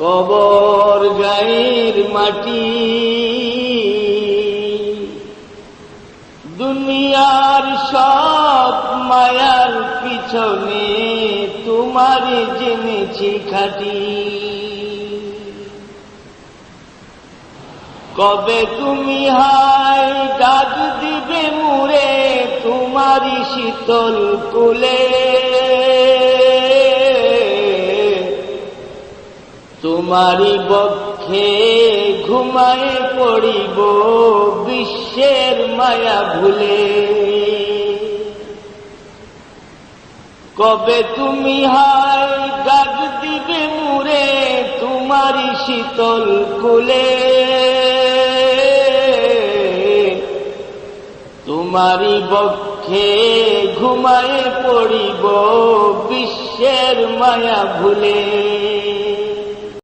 কবর গায়ের মাটি, দুনিয়ার সব মায়ার পিছনে তোমারে জেনেছি খাটি। কবে তুমি হায় ডাক দিবে মুরে তোমারি শীতল কোলে, তোমারি বক্ষে ঘুমায় পড়িব বিশ্বের মায়া ভুলে। কবে তুমি হায় ডাক দিবে মুরে তোমারি শীতল কোলে, তোমারি বক্ষে ঘুমায় পড়িব বিশ্বের মায়া ভুলে।